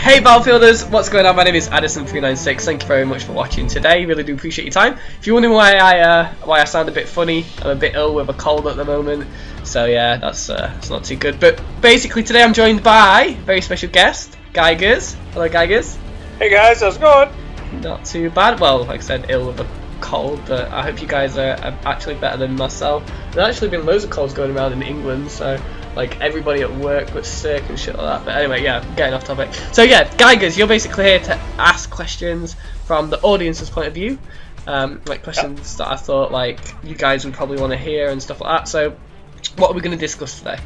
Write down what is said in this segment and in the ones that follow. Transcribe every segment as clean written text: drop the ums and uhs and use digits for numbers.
Hey Battlefielders, what's going on? My name is Addison396. Thank you very much for watching today. Really do appreciate your time. If you're wondering why I sound a bit funny, I'm a bit ill with a cold at the moment. So yeah, that's it's not too good. But basically today I'm joined by a very special guest, Geigers. Hello Geigers. Hey guys, how's it going? Not too bad. Well, like I said, ill with a cold, but I hope you guys are actually better than myself. There's actually been loads of colds going around in England, so like everybody at work was sick and shit like that. But anyway, yeah, getting off topic. So yeah, Geigers, you're basically here to ask questions from the audience's point of view, like questions that I thought like you guys would probably want to hear and stuff like that. So what are we going to discuss today?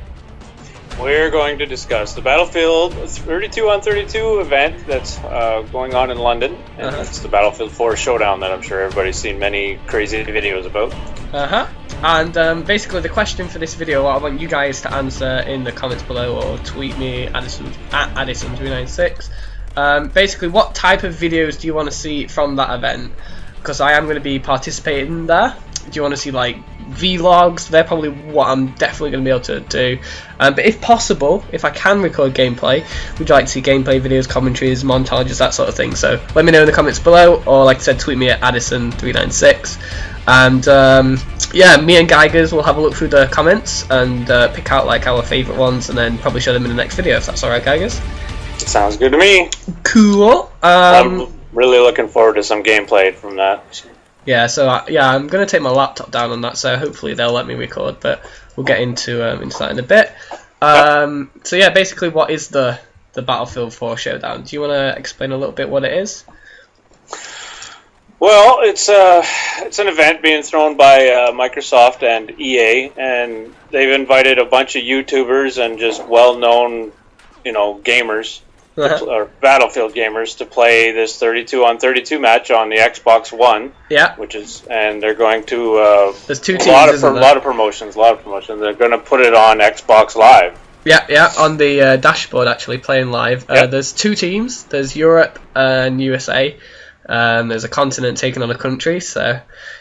We're going to discuss the Battlefield 32 on 32 event that's going on in London, and it's the Battlefield 4 Showdown that I'm sure everybody's seen many crazy videos about. And basically the question for this video, I want you guys to answer in the comments below or tweet me at Addison396. Basically, what type of videos do you want to see from that event? Because I am going to be participating there. Do you want to see like vlogs? They're probably what I'm definitely going to be able to do. But if possible, if I can record gameplay, would you like to see gameplay videos, commentaries, montages, that sort of thing? So let me know in the comments below, or like I said, tweet me at Addison396. And yeah, me and Geigers will have a look through the comments and pick out like our favourite ones, and then probably show them in the next video if that's alright, Geigers. Sounds good to me. Cool. I'm really looking forward to some gameplay from that. Yeah, so yeah, I'm gonna take my laptop down on that, so hopefully they'll let me record. But we'll get into that in a bit. So yeah, basically, what is the Battlefield 4 Showdown? Do you want to explain a little bit what it is? Well, it's an event being thrown by Microsoft and EA, and they've invited a bunch of YouTubers and just well-known, gamers. Or Battlefield gamers to play this 32 on 32 match on the Xbox One. Yeah. And they're going to there's two teams, a lot of promotions. They're going to put it on Xbox Live. Yeah, on the dashboard actually playing live. There's two teams. There's Europe and USA. There's a continent taking on a country. So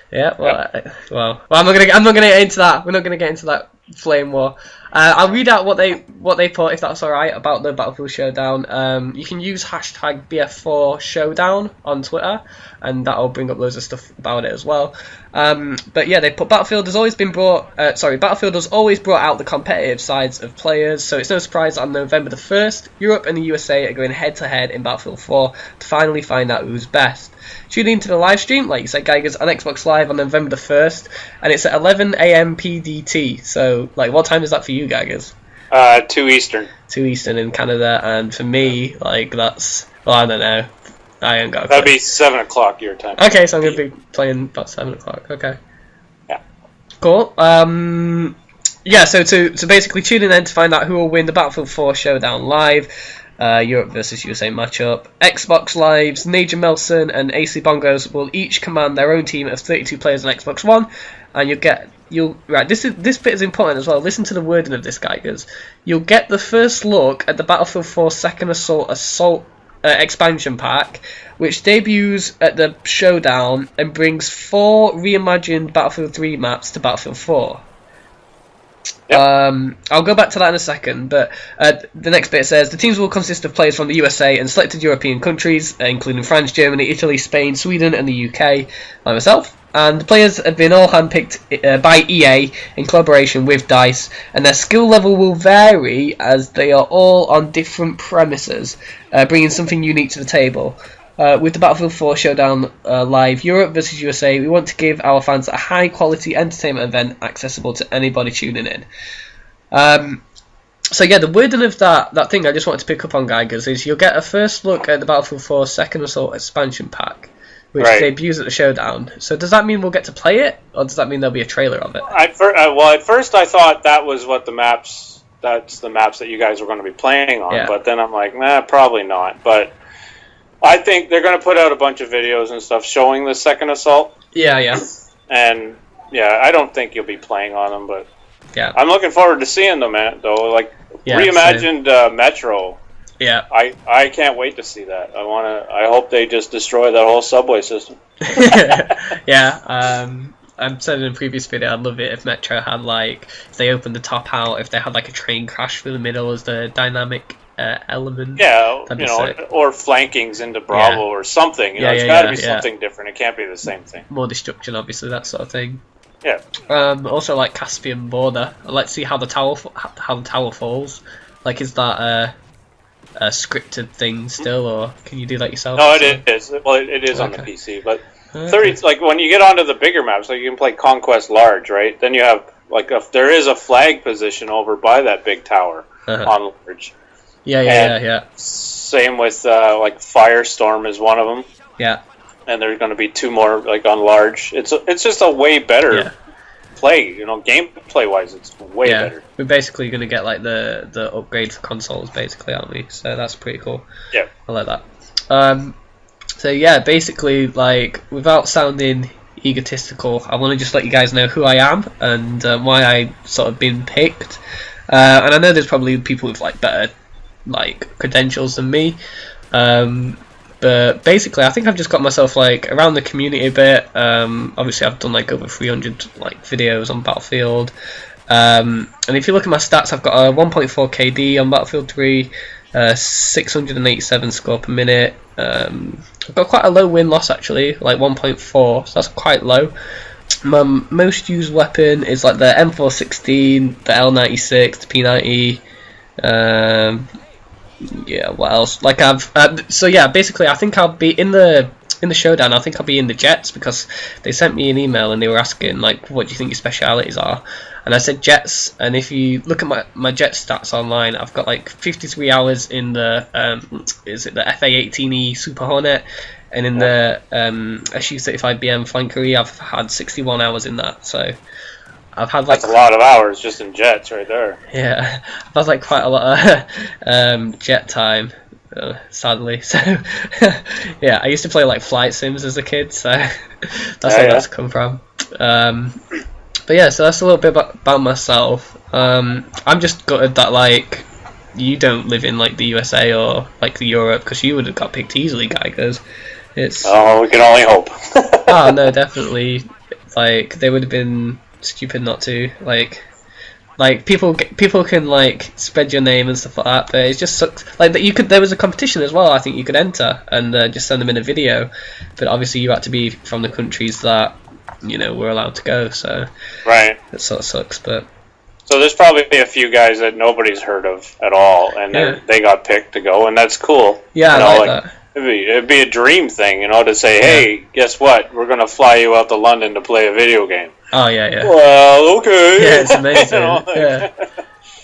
yeah, well, I'm not gonna get into that. We're not gonna get into that flame war. I'll read out what they put, if that's alright, about the Battlefield Showdown. You can use hashtag BF4 Showdown on Twitter, and that'll bring up loads of stuff about it as well. But yeah, they put Battlefield has always brought out the competitive sides of players, so it's no surprise that on November the 1st, Europe and the USA are going head to head in Battlefield 4 to finally find out who's best. Tune into the live stream, like you said, Geigers, on Xbox Live on November the 1st, and it's at 11 AM PDT. So, like, what time is that for you, Geigers? 2 Eastern. 2 Eastern in Canada, and for me, like, that's, well, I don't know. I ain't got a That'd be 7 o'clock your time. Okay, so I'm going to be playing about 7 o'clock. Okay. Yeah. Cool. Yeah, so to basically tune in then to find out who will win the Battlefield 4 Showdown live. Europe versus USA matchup. Xbox Live's Naja Melson and AC Bongos will each command their own team of 32 players on Xbox One, and this bit is important as well. Listen to the wording of this, Geigers. You'll get the first look at the Battlefield 4 Second Assault expansion pack, which debuts at the Showdown and brings 4 reimagined Battlefield 3 maps to Battlefield 4. Yep. I'll go back to that in a second, but the next bit says the teams will consist of players from the USA and selected European countries, including France, Germany, Italy, Spain, Sweden, and the UK, like myself. And the players have been all handpicked by EA in collaboration with DICE, and their skill level will vary as they are all on different premises, bringing something unique to the table. With the Battlefield 4 Showdown live Europe versus USA, we want to give our fans a high quality entertainment event accessible to anybody tuning in. So yeah, the wording of that thing I just wanted to pick up on, Geigers, is you'll get a first look at the Battlefield 4 Second Assault expansion pack, which debuts at the Showdown. So does that mean we'll get to play it, or does that mean there'll be a trailer of it? At first I thought that was what that's the maps that you guys were going to be playing on, but then I'm like, nah, probably not. But I think they're going to put out a bunch of videos and stuff showing the Second Assault. Yeah. And yeah, I don't think you'll be playing on them, but yeah, I'm looking forward to seeing them, though. Like reimagined Metro. Yeah, I can't wait to see that. I hope they just destroy that whole subway system. Yeah. I've said in a previous video, I'd love it if Metro had, like, if they opened the top out, if they had like a train crash through the middle as the dynamic element. Yeah, That'd you be know, sick. or flankings into Bravo or something. You know, it's got to be something different. It can't be the same thing. More destruction, obviously, that sort of thing. Yeah. Also, like Caspian Border. I'd like to see how the tower falls. Like, is that a scripted thing still, or can you do that yourself? No, it is. Well, it is on the PC, but 30. Like when you get onto the bigger maps, like you can play Conquest Large, right? Then you have like there is a flag position over by that big tower on Large. Yeah. Same with like Firestorm is one of them. Yeah. And there's going to be 2 more like on Large. It's just a way better play. You know, gameplay wise, it's way better. We're basically going to get like the upgrade for consoles, basically, aren't we? So that's pretty cool. Yeah, I like that. So yeah, basically, like without sounding egotistical, I want to just let you guys know who I am and why I sort of been picked. And I know there's probably people with like better like credentials than me. But basically, I think I've just got myself like around the community a bit. Obviously, I've done like over 300 like videos on Battlefield. And if you look at my stats, I've got a 1.4 KD on Battlefield 3, 687 score per minute. I've got quite a low win-loss actually, like 1.4, so that's quite low. My most used weapon is like the M416, the L96, the P90. Yeah, what else? Like so yeah, basically I think I'll be in the showdown. I think I'll be in the jets because they sent me an email and they were asking like, what do you think your specialities are? And I said jets. And if you look at my jet stats online, I've got like 53 hours in the is it the FA-18E Super Hornet, and in the SU-35BM Flankery, I've had 61 hours in that. So I've had like that's a lot of hours just in jets right there. Yeah, I've had like quite a lot of jet time, sadly. So yeah, I used to play like flight sims as a kid, so that's where that's come from. But yeah, so that's a little bit about myself. I'm just gutted that like you don't live in like the USA or like Europe, because you would have got picked easily, guy. Because it's we can only hope. Oh no, definitely. Like they would have been stupid not to. Like people can like spread your name and stuff like that, but it just sucks. Like that you could. There was a competition as well. I think you could enter and just send them in a video, but obviously you had to be from the countries that were allowed to go. So right, it sort of sucks, but. So there's probably a few guys that nobody's heard of at all, and they got picked to go, and that's cool. Yeah, I like that. It'd be a dream thing, to say, hey, guess what? We're gonna fly you out to London to play a video game. Oh yeah. Well, okay. Yeah, it's amazing.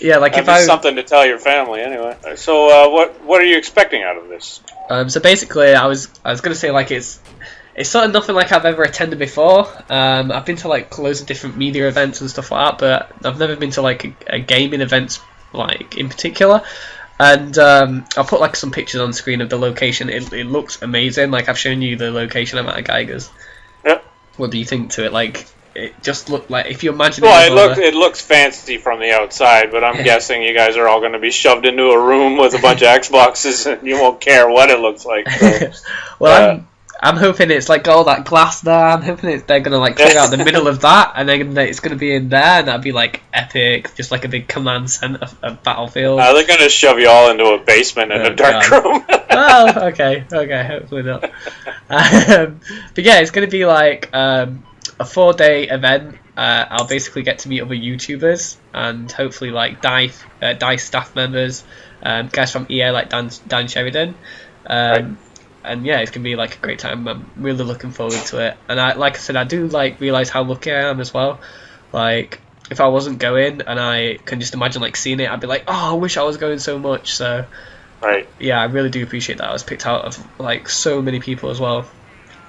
Yeah, like if something to tell your family anyway. So what are you expecting out of this? So basically, I was gonna say like it's sort of nothing like I've ever attended before. I've been to like loads of different media events and stuff like that, but I've never been to like a gaming event like in particular. And I'll put like some pictures on screen of the location. It looks amazing. Like I've shown you the location. I'm at Geiger's. Yep. What do you think to it? Like it just looked like if you imagine. Well, it looks fancy from the outside, but I'm guessing you guys are all going to be shoved into a room with a bunch of Xboxes, and you won't care what it looks like. So, well, I'm hoping it's like all that glass there. I'm hoping they're gonna like clear out the middle of that, and then it's gonna be in there, and that'd be like epic, just like a big command center of Battlefield. They're gonna shove you all into a basement in a dark room. Oh, okay, hopefully not. But yeah, it's gonna be like a 4-day event. I'll basically get to meet other YouTubers and hopefully like DICE staff members, guys from EA like Dan Sheridan. Right. And yeah, it's gonna be like a great time. I'm really looking forward to it. And like I said, I do like realize how lucky I am as well. Like if I wasn't going, and I can just imagine like seeing it, I'd be like, oh, I wish I was going so much. So right, yeah, I really do appreciate that I was picked out of like so many people as well.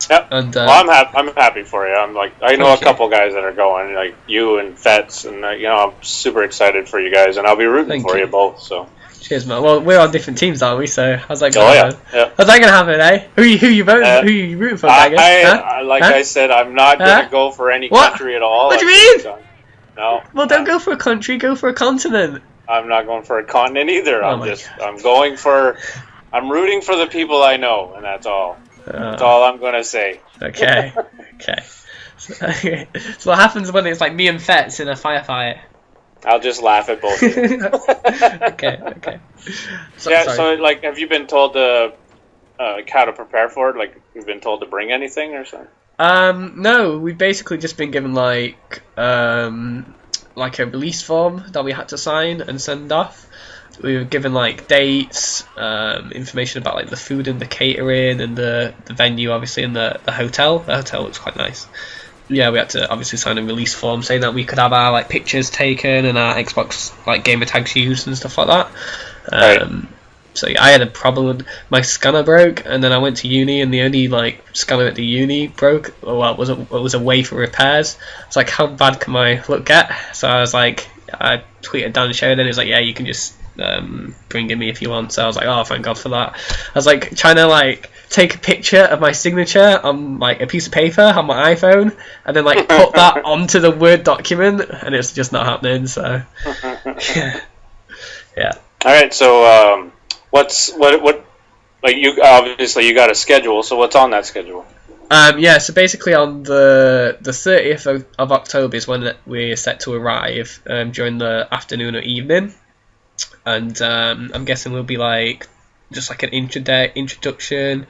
Yep. And well, I'm happy for you. I know a couple guys that are going, like you and Fets, and I'm super excited for you guys, and I'll be rooting for you both. So. Cheers, man. Well, we're on different teams, aren't we? So how's that going? How's that gonna happen, eh? Who you voting? Who you rooting for? I said, I'm not gonna go for any country at all. What do you mean? No. Well, don't go for a country. Go for a continent. I'm not going for a continent either. I'm rooting for the people I know, and that's all. That's all I'm gonna say. Okay. So what happens when it's like me and Fets in a firefight? I'll just laugh at both of you. Okay. Yeah, Sorry. so, like, have you been told how to prepare for it? Like, you've been told to bring anything or something? No, we've basically just been given like a release form that we had to sign and send off. We were given like dates, information about like the food and the catering and the venue, obviously, and the hotel. The hotel looks quite nice. Yeah, we had to obviously sign a release form saying that we could have our like pictures taken and our Xbox like gamer tags used and stuff like that. Right. So yeah, I had a problem with my scanner broke, and then I went to uni, and the only like scanner at the uni broke. Well, it was away for repairs. It's like, how bad can my look get? So I was like, I tweeted Dan Sheridan, and he was like, yeah, you can just bring in me if you want. So I was like, oh, thank God for that. I was like trying to like take a picture of my signature on like a piece of paper on my iPhone, and then like put that onto the Word document, and it's just not happening. So yeah. All right, so what like, you obviously you got a schedule, so what's on that schedule? Yeah, so basically on the 30th of October is when we're set to arrive, during the afternoon or evening, and I'm guessing we'll be like just like an introduction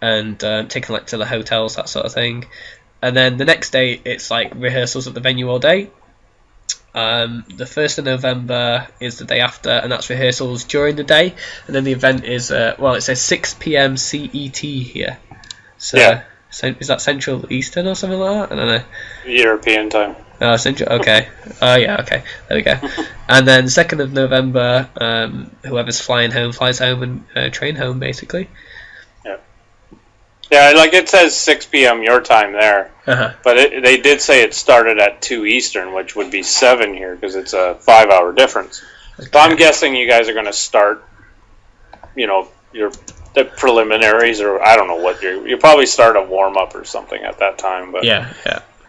and taken like to the hotels, that sort of thing, and then the next day it's like rehearsals at the venue all day. The 1st of November is the day after, and that's rehearsals during the day, and then the event is it says 6 p.m. CET here. So yeah. Is that Central Eastern or something like that? I don't know. European time. Oh, Central. Okay. Oh yeah. Okay. There we go. And then 2nd of November, whoever's flying home flies home and train home basically. Yeah, like it says 6 p.m. your time there, but they did say it started at 2 Eastern, which would be 7 here because it's a 5-hour difference. Okay. So I'm guessing you guys are going to start, the preliminaries, or I don't know what you probably start a warm up or something at that time. But yeah.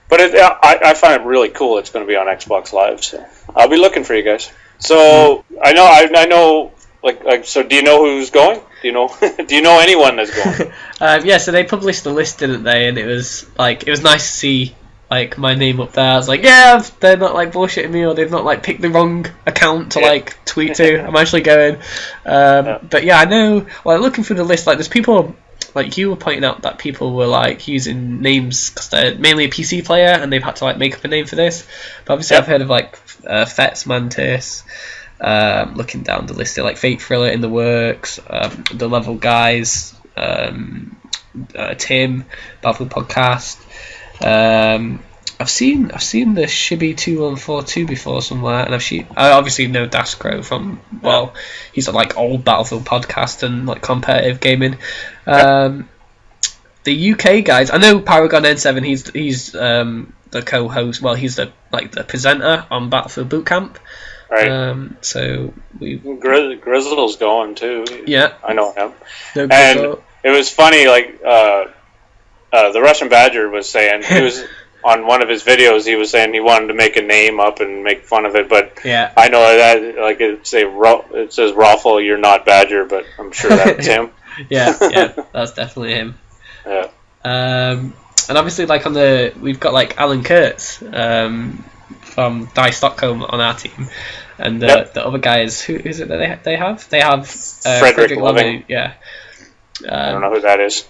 But I find it really cool. It's going to be on Xbox Live, so I'll be looking for you guys. So I know. Like, so do you know who's going? Do you know anyone that's going? Yeah, so they published the list, didn't they? And it was nice to see like my name up there. I was like, yeah, they're not like bullshitting me, or they've not like picked the wrong account to like tweet to. I'm actually going. But yeah, I know. Like looking through the list, like there's people like you were pointing out that people were like using names because they're mainly a PC player and they've had to like make up a name for this. But obviously, I've heard of like Fets Mantis. Looking down the list, like Fate Thriller in the works, the Level Guys, Tim, Battlefield Podcast. I've seen the Shibby 2142 before somewhere, and I obviously know Dascro from he's like old Battlefield Podcast and like competitive gaming. The UK guys, I know Paragon N7. He's the co-host. Well, he's the presenter on Battlefield Bootcamp. Right. So Grizzle's going too. Yeah, I know him. No, and it was funny. Like the Russian Badger was saying, he was on one of his videos. He was saying he wanted to make a name up and make fun of it, but yeah, I know that like it says Raffle, you're not Badger, but I'm sure that's him. yeah, that's definitely him. Yeah. And obviously, like we've got like Alan Kurtz. From Die Stockholm on our team, and the other guys, who is it that they have? They have Frederick Loving. Yeah, I don't know who that is.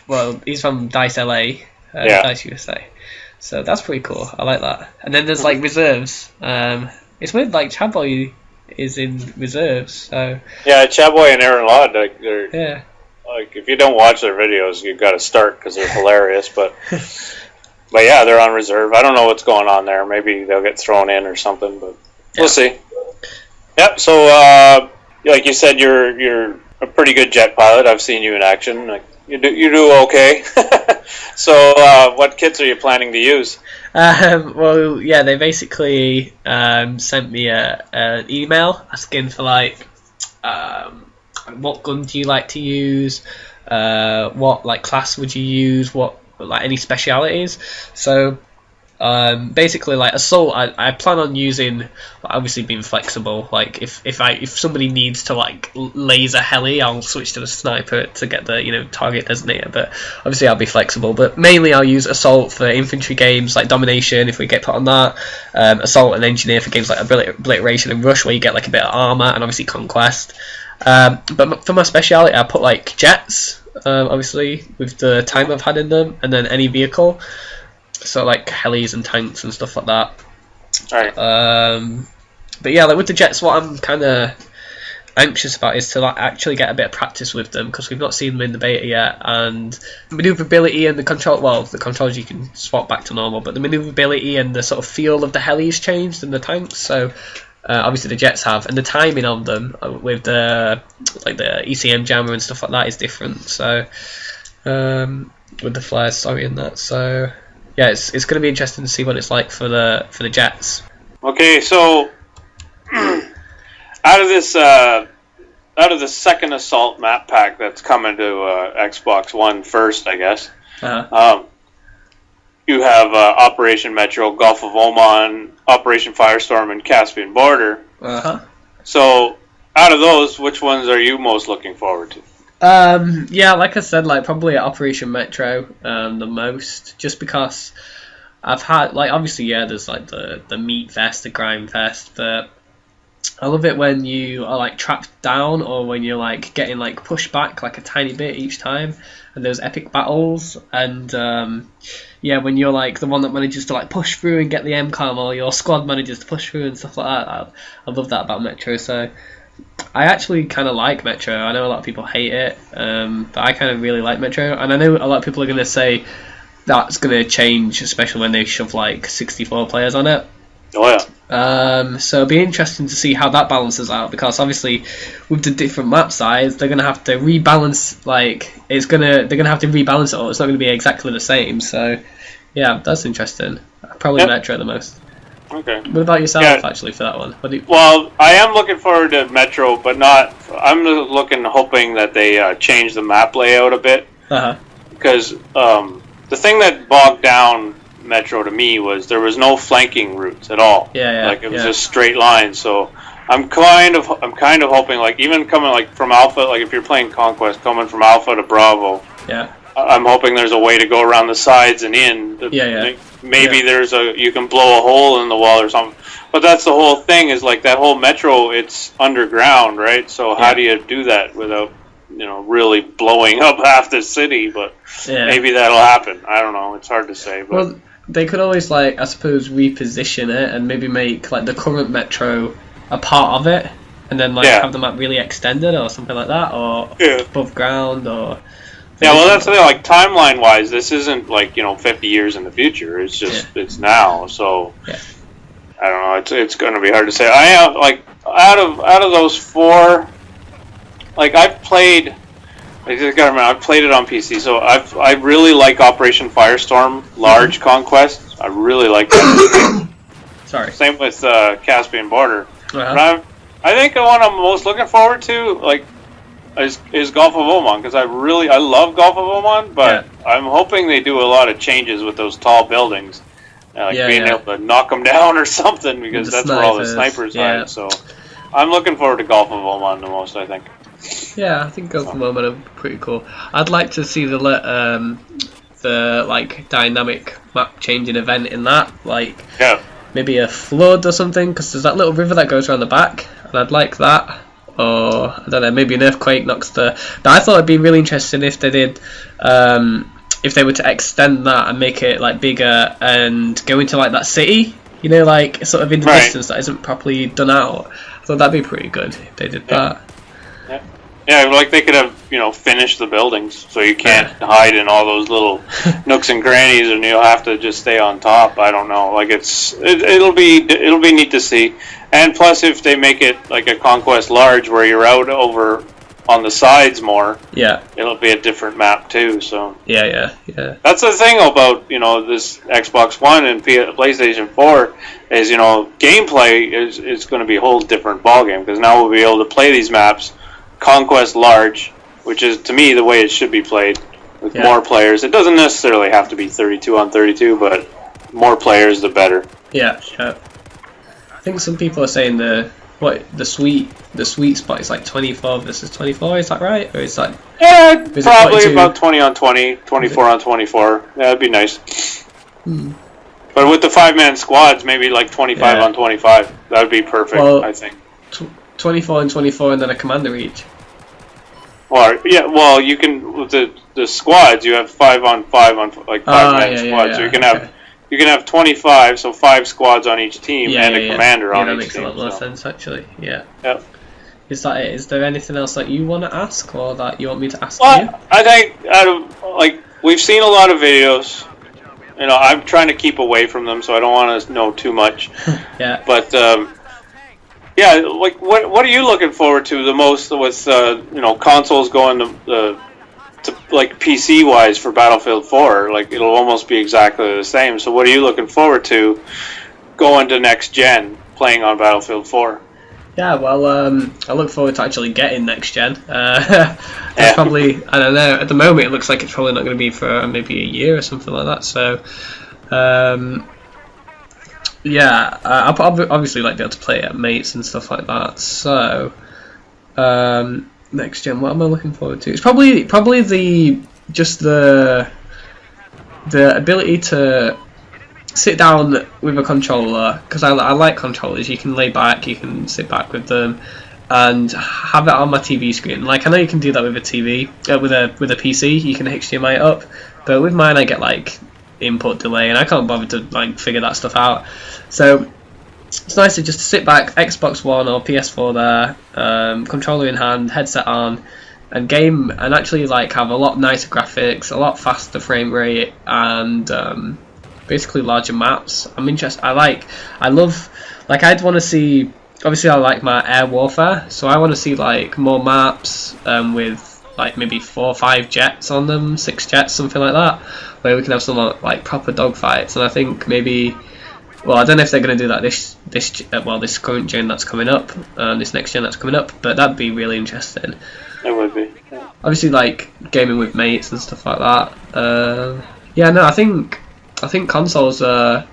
Well, he's from Dice LA, Dice USA, so that's pretty cool. I like that. And then there's like reserves. It's weird, like Chaboy is in reserves. So yeah, Chaboy and Aaron Ladd, they're like if you don't watch their videos, you've got to start because they're hilarious, but. But yeah, they're on reserve. I don't know what's going on there. Maybe they'll get thrown in or something, but we'll see. Yep. So, like you said, you're a pretty good jet pilot. I've seen you in action. Like, you do okay. So, what kits are you planning to use? Well, yeah, they basically sent me an email asking for like what gun do you like to use, what like class would you use, what like any specialities. So Basically, like assault, I plan on using, obviously being flexible. Like if somebody needs to like laser heli, I'll switch to the sniper to get the target designator. But obviously I'll be flexible. But mainly I'll use assault for infantry games like domination if we get put on that. Assault and engineer for games like obliteration and rush where you get like a bit of armor, and obviously conquest. But for my speciality, I put like jets. Obviously with the time I've had in them, and then any vehicle. So like helis and tanks and stuff like that. Right. But yeah, like with the jets, what I'm kind of anxious about is to like actually get a bit of practice with them, because we've not seen them in the beta yet. And maneuverability and the controls you can swap back to normal, but the maneuverability and the sort of feel of the helis changed and the tanks. So obviously the jets have, and the timing of them with the ECM jammer and stuff like that is different. So with the flares, and that. So. Yeah, it's going to be interesting to see what it's like for the jets. Okay, so out of the second assault map pack that's coming to Xbox One first, I guess. You have Operation Metro, Gulf of Oman, Operation Firestorm, and Caspian Border. So out of those, which ones are you most looking forward to? Yeah, like I said, like probably Operation Metro the most, just because I've had obviously there's like the meat fest, the grind fest, but I love it when you are like trapped down, or when you're like getting like pushed back like a tiny bit each time, and those epic battles, and when you're like the one that manages to like push through and get the MCOM, or your squad manages to push through and stuff like that. I love that about Metro. So I actually kind of like Metro. I know a lot of people hate it, but I kind of really like Metro. And I know a lot of people are going to say that's going to change, especially when they shove like 64 players on it. Oh yeah. So it'll be interesting to see how that balances out, because obviously with the different map size, they're going to have to rebalance. They're going to have to rebalance it all. It's not going to be exactly the same. So yeah, that's interesting. Probably Metro the most. Okay. What about yourself, actually, for that one? Well, I am looking forward to Metro, but not. I'm hoping that they change the map layout a bit. Because the thing that bogged down Metro to me was there was no flanking routes at all. It was just straight lines. So I'm kind of hoping, like, even coming like from Alpha, like if you're playing Conquest, coming from Alpha to Bravo. Yeah. I'm hoping there's a way to go around the sides and in. Maybe you can blow a hole in the wall or something. But that's the whole thing, is like that whole Metro, it's underground, right? So how do you do that without, really blowing up half the city? But maybe that'll happen. I don't know. It's hard to say. But. Well, they could always, I suppose, reposition it and maybe make like the current Metro a part of it, and then have the map really extended or something like that, or above ground, or. Yeah, well, that's the thing. Like timeline-wise, this isn't 50 years in the future. It's just it's now. So I don't know. It's going to be hard to say. I have out of those four, I've played. I just got to remember, I've played it on PC. So I really like Operation Firestorm, large conquest. I really like that. Sorry. Same with Caspian Border. But I think the one I'm most looking forward to, is Gulf of Oman, because I love Gulf of Oman, but I'm hoping they do a lot of changes with those tall buildings, being able to knock them down or something, because that's where all the snipers hide. So I'm looking forward to Gulf of Oman the most, I think. Yeah, I think Gulf of Oman are pretty cool. I'd like to see the dynamic map changing event in that, maybe a flood or something, because there's that little river that goes around the back, and I'd like that. Or I don't know, maybe an earthquake knocks the. But I thought it'd be really interesting if they did, if they were to extend that and make it bigger and go into that city, sort of in the distance that isn't properly done out. I thought that'd be pretty good if they did that. Yeah, they could have finished the buildings, so you can't hide in all those little nooks and crannies, and you'll have to just stay on top. I don't know, it'll be neat to see. And plus, if they make it like a Conquest Large, where you're out over on the sides more, it'll be a different map too. So that's the thing about this Xbox One and PlayStation 4 is gameplay is going to be a whole different ballgame, because now we'll be able to play these maps Conquest Large, which is to me the way it should be played with more players. It doesn't necessarily have to be 32 on 32, but more players, the better. Yeah. I think some people are saying the sweet spot is like 24 versus 24. Is that right, or is that? Yeah, probably about 20 on 20, 24 on 24. Yeah, that'd be nice. But with the 5-man squads, maybe like 25 on 25. That would be perfect, I think. 24 and 24, and then a commander each. Well, you can with the squads. You have 5 on 5 on like 5-man squads. So you can have 25, so 5 squads on each team and a commander on each team. That makes a lot more sense, actually. Yeah. Yep. Is that it? Is there anything else that you want to ask, or that you want me to ask you? I think we've seen a lot of videos. You know, I'm trying to keep away from them, so I don't want to know too much. Yeah. But like what are you looking forward to the most with consoles going to like PC wise for Battlefield 4? Like it'll almost be exactly the same. So what are you looking forward to going to next gen playing on Battlefield 4? Yeah, well, I look forward to actually getting next gen. It's probably, I don't know, at the moment it looks like it's probably not going to be for maybe a year or something like that. So, I'll obviously like be able to play it at mates and stuff like that. So, next gen, what am I looking forward to? It's probably the ability to sit down with a controller, because I like controllers. You can lay back, you can sit back with them, and have it on my TV screen. Like I know you can do that with a TV, with a PC. You can HDMI it up, but with mine I get like input delay, and I can't bother to like figure that stuff out. So it's nice to just sit back, Xbox One or PS4 there, controller in hand, headset on, and game, and actually like have a lot nicer graphics, a lot faster frame rate, and basically larger maps. I'm interested. I'd want to see. Obviously, I like my air warfare, so I want to see like more maps with like maybe 4 or 5 jets on them, 6 jets, something like that, where we can have some like proper dogfights. And I think maybe, well, I don't know if they're going to do that this current gen that's coming up, this next gen that's coming up, but that'd be really interesting. It would be. Yeah. Obviously, like gaming with mates and stuff like that. I think consoles are.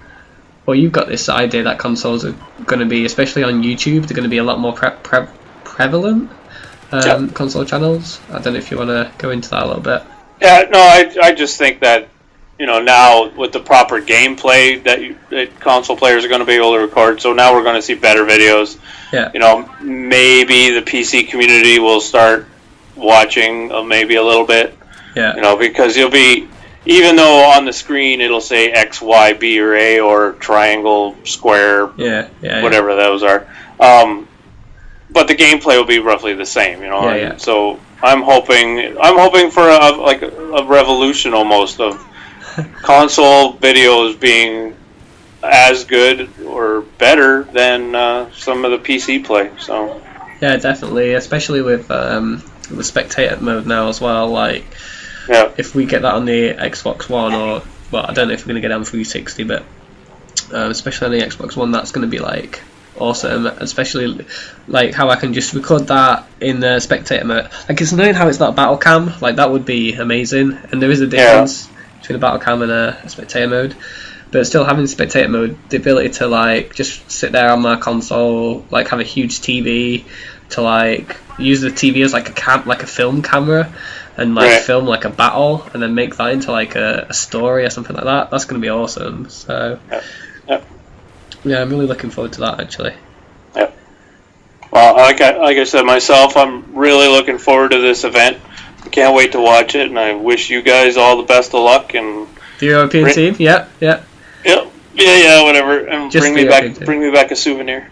Well, you've got this idea that consoles are going to be, especially on YouTube, they're going to be a lot more prevalent. Console channels. I don't know if you want to go into that a little bit. Yeah, no, I just think that now with the proper gameplay that console players are going to be able to record, so now we're going to see better videos. Yeah. Maybe the PC community will start watching maybe a little bit. Yeah. Because you'll be. Even though on the screen it'll say X, Y, B, or A, or triangle, square, whatever those are, but the gameplay will be roughly the same, So I'm hoping for a revolution almost of console videos being as good or better than some of the PC play. So yeah, definitely, especially with the spectator mode now as well, like. Yeah. If we get that on the Xbox One, or well, I don't know if we're going to get it on 360, but especially on the Xbox One, that's going to be like awesome. Especially like how I can just record that in the spectator mode. Like it's annoying how it's not battle cam. Like that would be amazing, and there is a difference between a battle cam and a spectator mode. But still having spectator mode, the ability to like just sit there on my console, like have a huge TV, to like use the TV as like a film camera. And like film like a battle, and then make that into like a story or something like that. That's going to be awesome. So, yeah, I'm really looking forward to that actually. Yeah. Well, like I said myself, I'm really looking forward to this event. I can't wait to watch it, and I wish you guys all the best of luck. And the European team, yeah. Yeah, whatever. And bring me back a souvenir.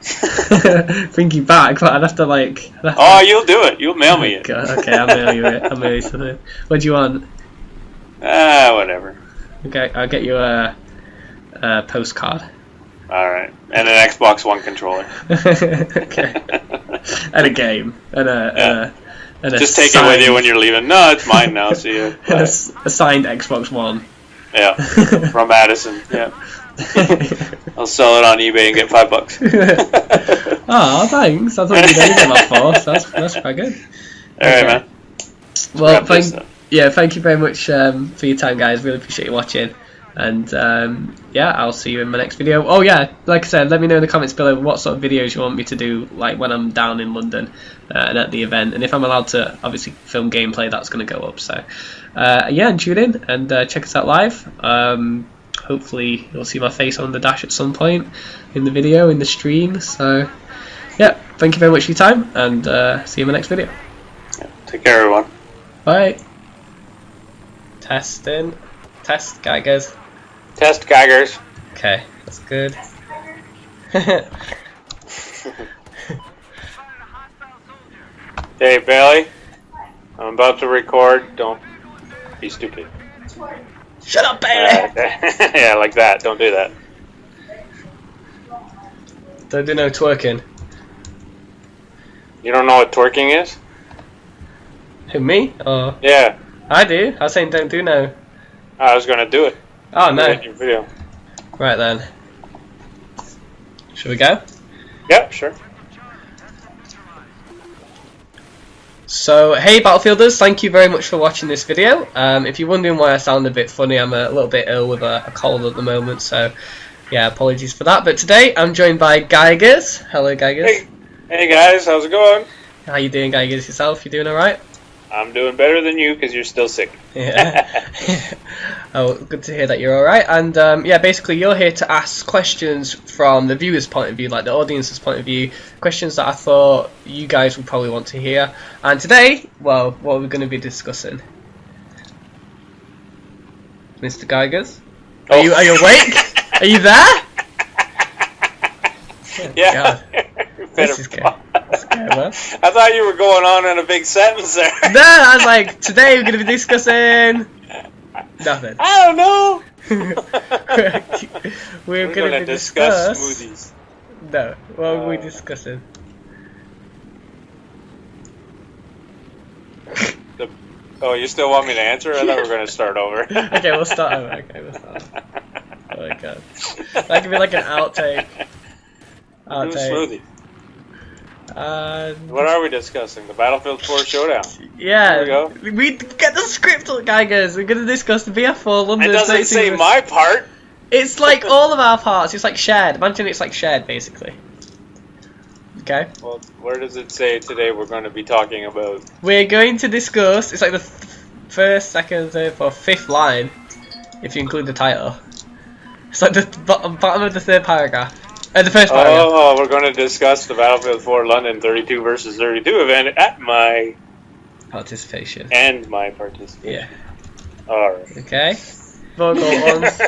Bring you back, but I'd have to like. Oh, you'll do it. You'll mail me it. Okay, I'll mail you it. I'll mail you something. What do you want? Whatever. Okay, I'll get you a postcard. All right, and an Xbox One controller. Okay. And a game, and just take it with you when you're leaving. No, it's mine now. See you. And a signed Xbox One. Yeah, from Madison. Yeah. I'll sell it on eBay and get $5. Oh, thanks. I thought you'd get that for. So that's quite good. All right, man. Well, thank you very much for your time, guys. Really appreciate you watching. And yeah, I'll see you in my next video. Oh yeah, like I said, let me know in the comments below what sort of videos you want me to do, like when I'm down in London and at the event, and if I'm allowed to obviously film gameplay, that's going to go up. So yeah, and tune in and check us out live. Hopefully you'll see my face on the dash at some point in the video, in the stream. So yeah, thank you very much for your time, and see you in my next video. Take care, everyone. Bye. Testing. Test, Geigers. Test Geigers. Okay, that's good. Hey, Bailey. I'm about to record. Don't be stupid. Shut up, Bailey! Yeah, like that. Don't do that. Don't do no twerking. You don't know what twerking is? Who, me? Oh. Yeah. I do. I was saying don't do no. I was gonna do it. Oh, no. Your video. Right then. Should we go? Yep, sure. So, hey Battlefielders, thank you very much for watching this video. If you're wondering why I sound a bit funny, I'm a little bit ill with a cold at the moment, so yeah, apologies for that. But today I'm joined by Geigers. Hello, Geigers. Hey guys, how's it going? How you doing, Geigers, yourself? You doing alright? I'm doing better than you because you're still sick. Yeah. Oh, good to hear that you're alright. And yeah, basically you're here to ask questions from the viewer's point of view, like the audience's point of view, questions that I thought you guys would probably want to hear. And today, well, what are we going to be discussing? Mr. Geigers? Are you awake? Are you there? Oh, yeah. This is good. That's good, man. I thought you were going on in a big sentence there. No, I was like, today we're going to be discussing nothing. I don't know. we're going to discuss smoothies. No, what are we discussing? Oh, you still want me to answer? I thought we were going to start over. Okay, we'll start over. Okay, we'll start over. Oh my god. That could be like an outtake. Smoothie. What are we discussing? The Battlefield 4 Showdown. Yeah. There we go. We get the script, Geigers. We're going to discuss the BF4 London. It doesn't say my part. It's like all of our parts. It's like shared. Imagine it's like shared, basically. Okay. Well, where does it say today we're going to be talking about? We're going to discuss. It's like the first, second, third, fourth, fifth line, if you include the title. It's like the bottom of the third paragraph. The first paragraph. Oh, we're going to discuss the Battlefield 4 London 32 versus 32 event at my participation. And my participation. Yeah. Alright. Okay. Vocal ones.